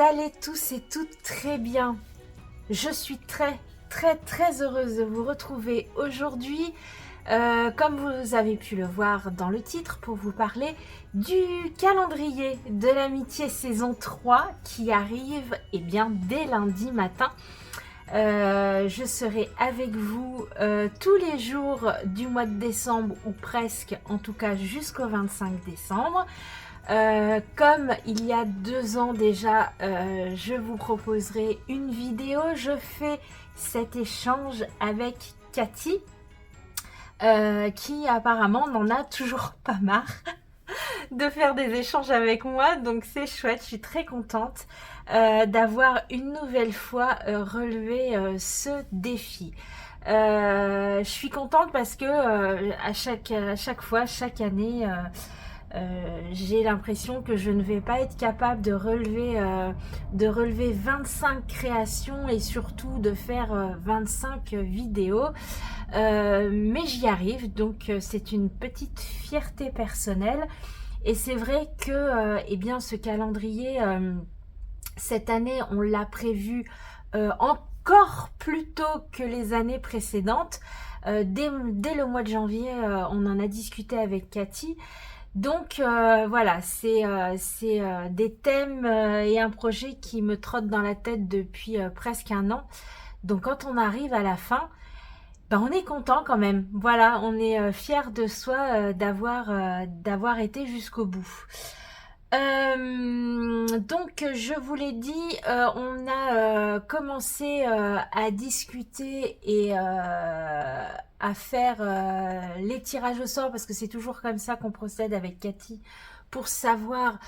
allez tous et toutes très bien. Je suis très heureuse de vous retrouver aujourd'hui, comme vous avez pu le voir dans le titre, pour vous parler du calendrier de l'amitié saison 3 qui arrive bien, dès lundi matin. Je serai avec vous tous les jours du mois de décembre, ou presque, en tout cas jusqu'au 25 décembre. Comme il y a 2 ans déjà, je vous proposerai une vidéo. Je fais cet échange avec Cathy, qui apparemment n'en a toujours pas marre de faire des échanges avec moi, donc c'est chouette. Je suis très contente d'avoir une nouvelle fois relevé ce défi. Je suis contente parce que à chaque fois, chaque année, j'ai l'impression que je ne vais pas être capable de relever 25 créations et surtout de faire 25 vidéos. Mais j'y arrive, donc c'est une petite fierté personnelle. Et c'est vrai que ce calendrier, cette année, on l'a prévu encore plus tôt que les années précédentes. Dès le mois de janvier, on en a discuté avec Cathy. Donc voilà, c'est des thèmes et un projet qui me trotte dans la tête depuis presque 1 an. Donc quand on arrive à la fin, on est content quand même. Voilà, on est fier de soi d'avoir été jusqu'au bout. Donc je vous l'ai dit, on a commencé à discuter et à faire les tirages au sort, parce que c'est toujours comme ça qu'on procède avec Cathy, pour savoir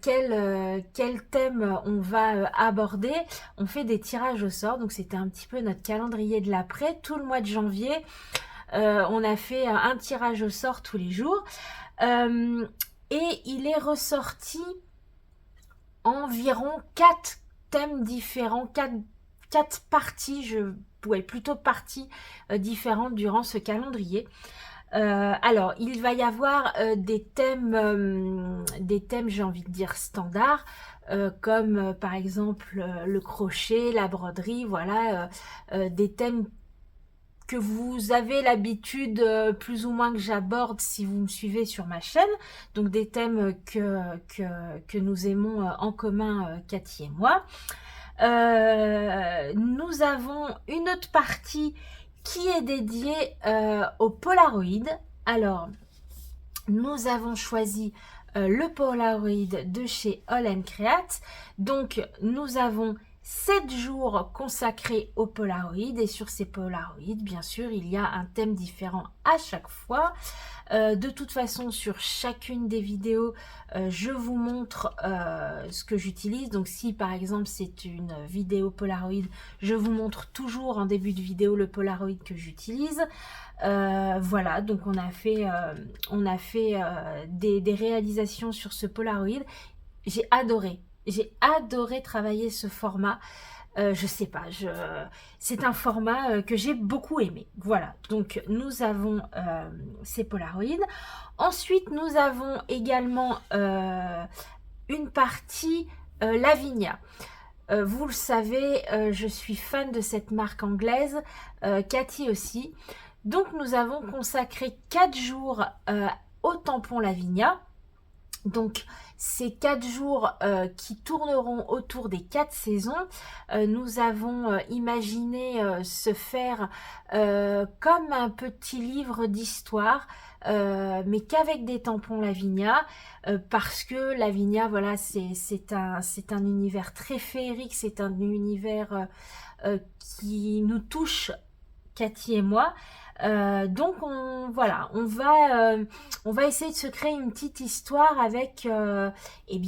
quel thème on va aborder. On fait des tirages au sort, donc c'était un petit peu notre calendrier de l'après. Tout le mois de janvier, on a fait un tirage au sort tous les jours. Et il est ressorti environ 4 thèmes différents, 4 parties, plutôt parties différentes durant ce calendrier. Alors, il va y avoir des thèmes, j'ai envie de dire, standards, comme par exemple le crochet, la broderie, voilà, des thèmes que vous avez l'habitude plus ou moins que j'aborde si vous me suivez sur ma chaîne, donc des thèmes que nous aimons en commun, Cathy et moi. Nous avons une autre partie qui est dédiée au Polaroid. Alors, nous avons choisi le Polaroid de chez All & Create. Donc, nous avons 7 jours consacrés au Polaroid, et sur ces Polaroids, bien sûr, il y a un thème différent à chaque fois. De toute façon, sur chacune des vidéos, je vous montre ce que j'utilise. Donc si par exemple c'est une vidéo Polaroid, je vous montre toujours en début de vidéo le Polaroid que j'utilise. Voilà, donc on a fait des réalisations sur ce Polaroid. J'ai adoré travailler ce format. Je sais pas, c'est un format que j'ai beaucoup aimé. Voilà, donc nous avons ces Polaroids. Ensuite, nous avons également une partie Lavinia. Vous le savez, je suis fan de cette marque anglaise, Cathy aussi. Donc nous avons consacré 4 jours au tampon Lavinia. Donc ces 4 jours qui tourneront autour des 4 saisons, nous avons imaginé se faire comme un petit livre d'histoire, mais qu'avec des tampons Lavinia, parce que Lavinia, voilà, c'est un univers très féerique, c'est un univers qui nous touche, Cathy et moi. Donc on va essayer de se créer une petite histoire avec les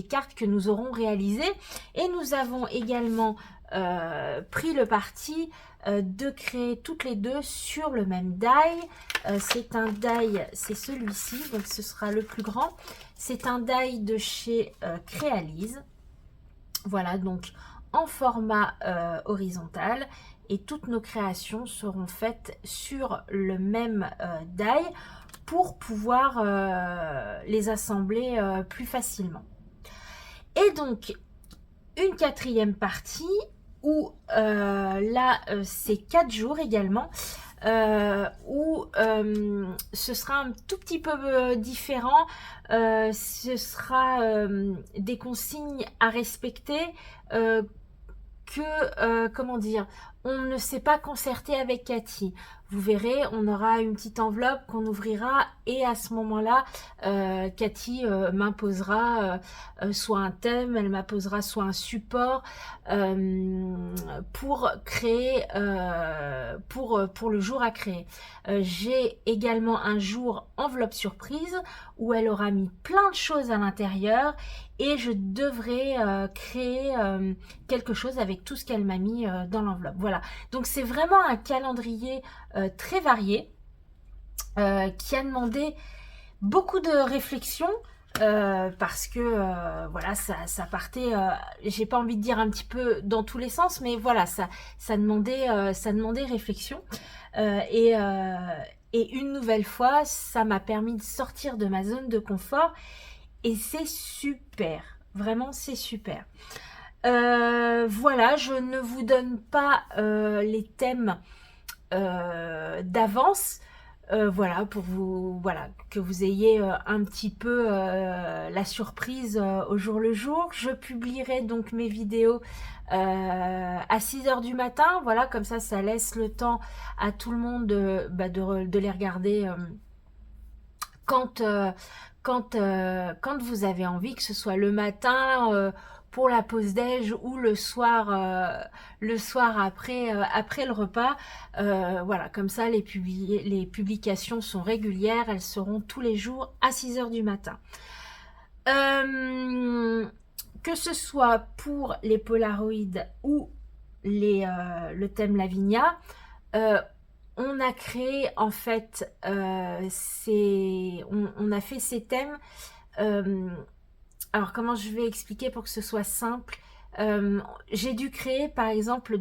cartes que nous aurons réalisées. Et nous avons également pris le parti de créer toutes les deux sur le même die. C'est un die, c'est celui-ci, donc ce sera le plus grand. C'est un die de chez Crealise. Voilà, donc en format horizontal, et toutes nos créations seront faites sur le même die pour pouvoir les assembler plus facilement. Et donc, une quatrième partie où là, c'est 4 jours également, où ce sera un tout petit peu différent. Ce sera des consignes à respecter, comment dire, on ne s'est pas concerté avec Cathy. Vous verrez, on aura une petite enveloppe qu'on ouvrira et à ce moment-là, Cathy m'imposera soit un thème, elle m'imposera soit un support pour créer, pour le jour à créer. J'ai également un jour enveloppe surprise où elle aura mis plein de choses à l'intérieur et je devrais créer quelque chose avec tout ce qu'elle m'a mis dans l'enveloppe. Voilà, donc c'est vraiment un calendrier très varié qui a demandé beaucoup de réflexion parce que voilà, ça partait, j'ai pas envie de dire un petit peu dans tous les sens, mais voilà, ça demandait réflexion et une nouvelle fois, ça m'a permis de sortir de ma zone de confort et c'est super, vraiment c'est super. Voilà, je ne vous donne pas les thèmes d'avance. Voilà, pour vous, voilà, que vous ayez un petit peu la surprise au jour le jour. Je publierai donc mes vidéos à 6 heures du matin. Voilà, comme ça laisse le temps à tout le monde de les regarder quand, quand vous avez envie, que ce soit le matin pour la pause déj ou le soir après, après le repas. Voilà, comme ça les publications sont régulières, elles seront tous les jours à 6 heures du matin. Que ce soit pour les Polaroids ou le thème Lavinia, on a créé en fait, on a fait ces thèmes. Alors comment je vais expliquer pour que ce soit simple? J'ai dû créer par exemple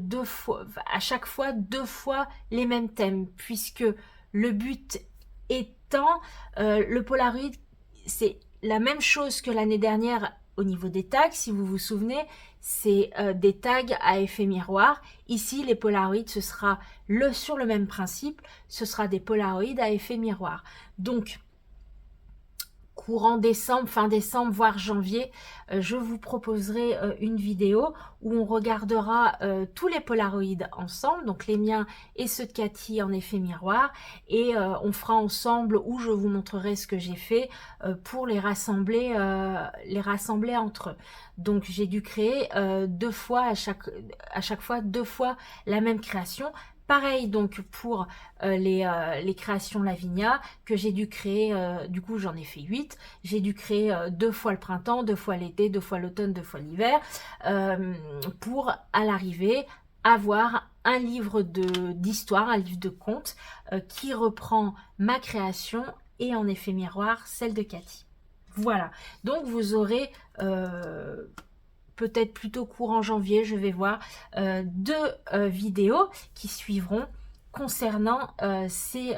à chaque fois deux fois les mêmes thèmes, puisque le but étant, le Polaroid, c'est la même chose que l'année dernière au niveau des tags, si vous vous souvenez, c'est des tags à effet miroir. Ici, les Polaroids, ce sera sur le même principe, ce sera des Polaroids à effet miroir. Donc, courant décembre, fin décembre, voire janvier, je vous proposerai une vidéo où on regardera tous les Polaroids ensemble, donc les miens et ceux de Cathy en effet miroir, et on fera ensemble où je vous montrerai ce que j'ai fait pour les rassembler entre eux. Donc j'ai dû créer deux fois à chaque fois deux fois la même création. Pareil donc pour les créations Lavinia que j'ai dû créer, du coup j'en ai fait 8, j'ai dû créer deux fois le printemps, deux fois l'été, deux fois l'automne, deux fois l'hiver, pour à l'arrivée avoir un livre d'histoire, un livre de contes qui reprend ma création et en effet miroir celle de Cathy. Voilà, donc vous aurez peut-être plutôt courant janvier, je vais voir, deux vidéos qui suivront concernant ces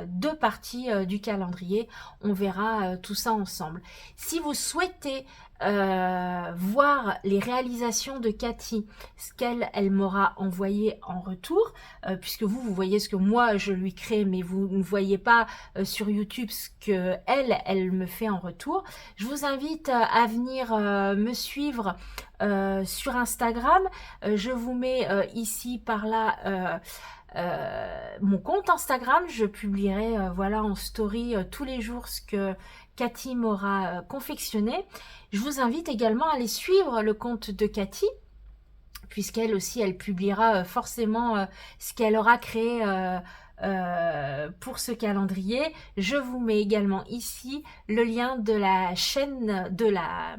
deux parties du calendrier. On verra tout ça ensemble. Si vous souhaitez voir les réalisations de Cathy, ce qu'elle m'aura envoyé en retour, puisque vous voyez ce que moi je lui crée, mais vous ne voyez pas sur YouTube ce que elle me fait en retour. Je vous invite à venir me suivre sur Instagram. Je vous mets ici par là mon compte Instagram. Je publierai voilà en story tous les jours ce que Cathy m'aura confectionné. Je vous invite également à aller suivre le compte de Cathy, puisqu'elle aussi elle publiera forcément ce qu'elle aura créé pour ce calendrier. Je vous mets également ici le lien de la chaîne, de la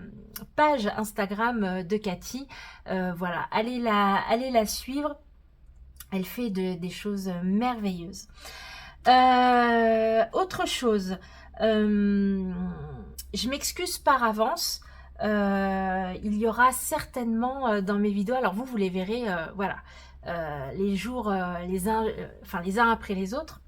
page Instagram de Cathy. Voilà, allez la suivre. Elle fait des choses merveilleuses. Autre chose, je m'excuse par avance. Il y aura certainement dans mes vidéos, alors vous les verrez, voilà, les jours les uns après les autres.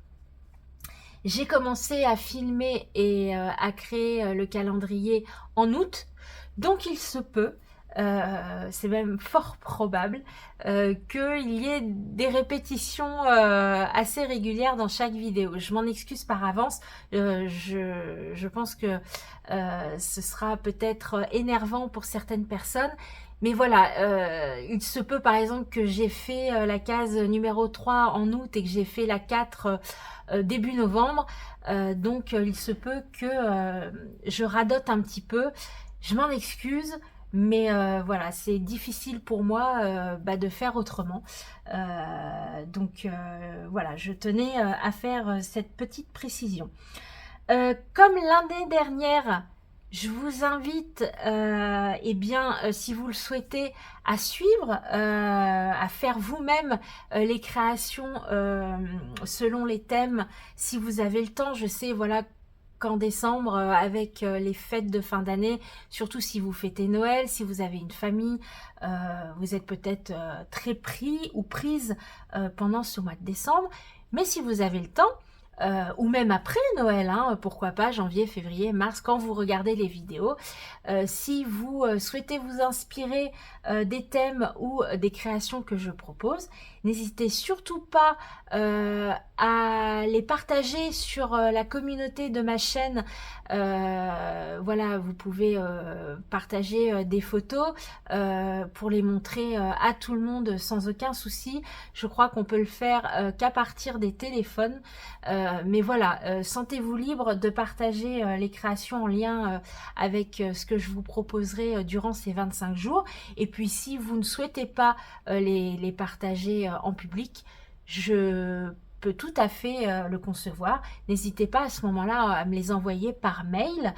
J'ai commencé à filmer et à créer le calendrier en août. Donc il se peut, c'est même fort probable, qu'il y ait des répétitions assez régulières dans chaque vidéo. Je m'en excuse par avance, je pense que ce sera peut-être énervant pour certaines personnes, mais voilà, il se peut par exemple que j'ai fait la case numéro 3 en août et que j'ai fait la 4 début novembre, donc il se peut que je radote un petit peu. Je m'en excuse, mais voilà, c'est difficile pour moi de faire autrement. Donc voilà, je tenais à faire cette petite précision. Comme l'année dernière, je vous invite, si vous le souhaitez, à suivre, à faire vous-même les créations selon les thèmes, si vous avez le temps. Je sais, voilà, qu'en décembre, avec les fêtes de fin d'année, surtout si vous fêtez Noël, si vous avez une famille, vous êtes peut-être très pris ou prise pendant ce mois de décembre. Mais si vous avez le temps, ou même après Noël, hein, pourquoi pas, janvier, février, mars, quand vous regardez les vidéos. Si vous souhaitez vous inspirer des thèmes ou des créations que je propose, n'hésitez surtout pas à les partager sur la communauté de ma chaîne. Voilà, vous pouvez partager des photos pour les montrer à tout le monde sans aucun souci. Je crois qu'on peut le faire qu'à partir des téléphones. Mais voilà, sentez-vous libre de partager les créations en lien avec ce que je vous proposerai durant ces 25 jours. Et puis si vous ne souhaitez pas les partager en public, je peux tout à fait le concevoir. N'hésitez pas à ce moment-là à me les envoyer par mail.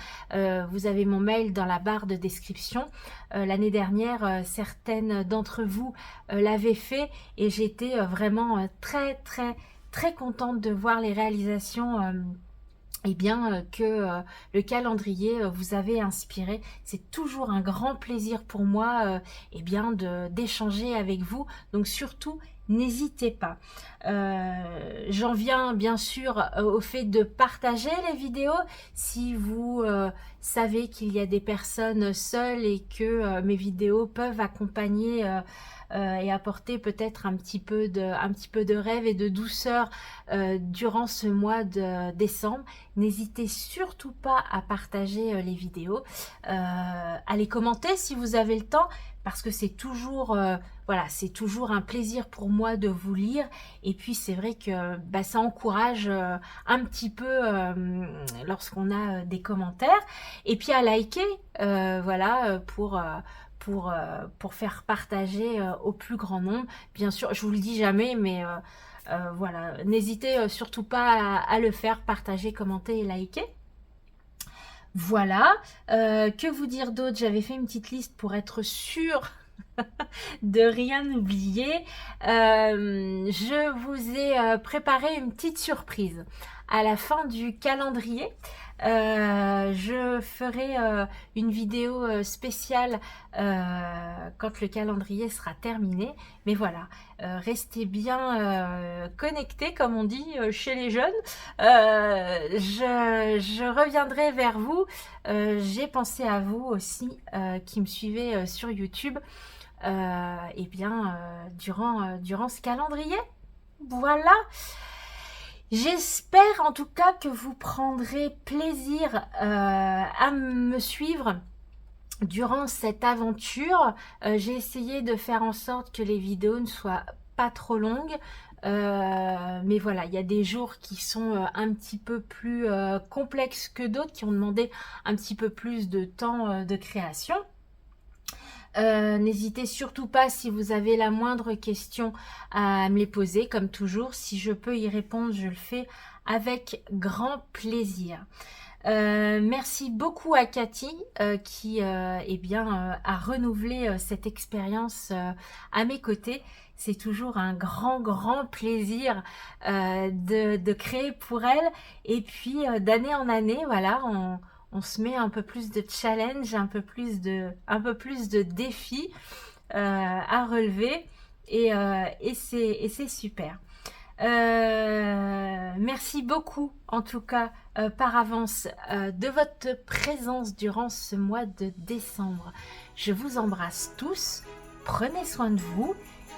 Vous avez mon mail dans la barre de description. L'année dernière, certaines d'entre vous l'avaient fait et j'étais vraiment très contente de voir les réalisations que le calendrier vous avait inspiré. C'est toujours un grand plaisir pour moi d'échanger avec vous. Donc surtout, n'hésitez pas. J'en viens bien sûr au fait de partager les vidéos. Si vous savez qu'il y a des personnes seules et que mes vidéos peuvent accompagner et apporter peut-être un petit peu de rêve et de douceur durant ce mois de décembre, n'hésitez surtout pas à partager les vidéos, à les commenter si vous avez le temps, parce que c'est toujours voilà, c'est toujours un plaisir pour moi de vous lire. Et puis c'est vrai que ça encourage un petit peu lorsqu'on a des commentaires, et puis à liker voilà, pour faire partager au plus grand nombre. Bien sûr, je vous le dis jamais, mais voilà, n'hésitez surtout pas à le faire, partager, commenter et liker. Voilà, que vous dire d'autre? J'avais fait une petite liste pour être sûre de rien oublier. Je vous ai préparé une petite surprise à la fin du calendrier. Je ferai une vidéo spéciale quand le calendrier sera terminé. Mais voilà, restez bien connectés, comme on dit chez les jeunes. Je reviendrai vers vous. J'ai pensé à vous aussi qui me suivez sur YouTube. Durant ce calendrier. Voilà. J'espère en tout cas que vous prendrez plaisir à me suivre durant cette aventure. J'ai essayé de faire en sorte que les vidéos ne soient pas trop longues. Mais voilà, il y a des jours qui sont un petit peu plus complexes que d'autres, qui ont demandé un petit peu plus de temps de création. N'hésitez surtout pas, si vous avez la moindre question, à me les poser. Comme toujours, si je peux y répondre, je le fais avec grand plaisir. Merci beaucoup à Cathy qui a renouvelé cette expérience à mes côtés. C'est toujours un grand plaisir de créer pour elle. Et puis d'année en année, voilà, on se met un peu plus de challenge, un peu plus de défis à relever, et c'est super. Merci beaucoup, en tout cas, par avance, de votre présence durant ce mois de décembre. Je vous embrasse tous, prenez soin de vous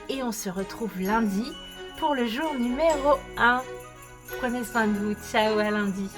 et on se retrouve lundi pour le jour numéro 1. Prenez soin de vous, ciao à lundi.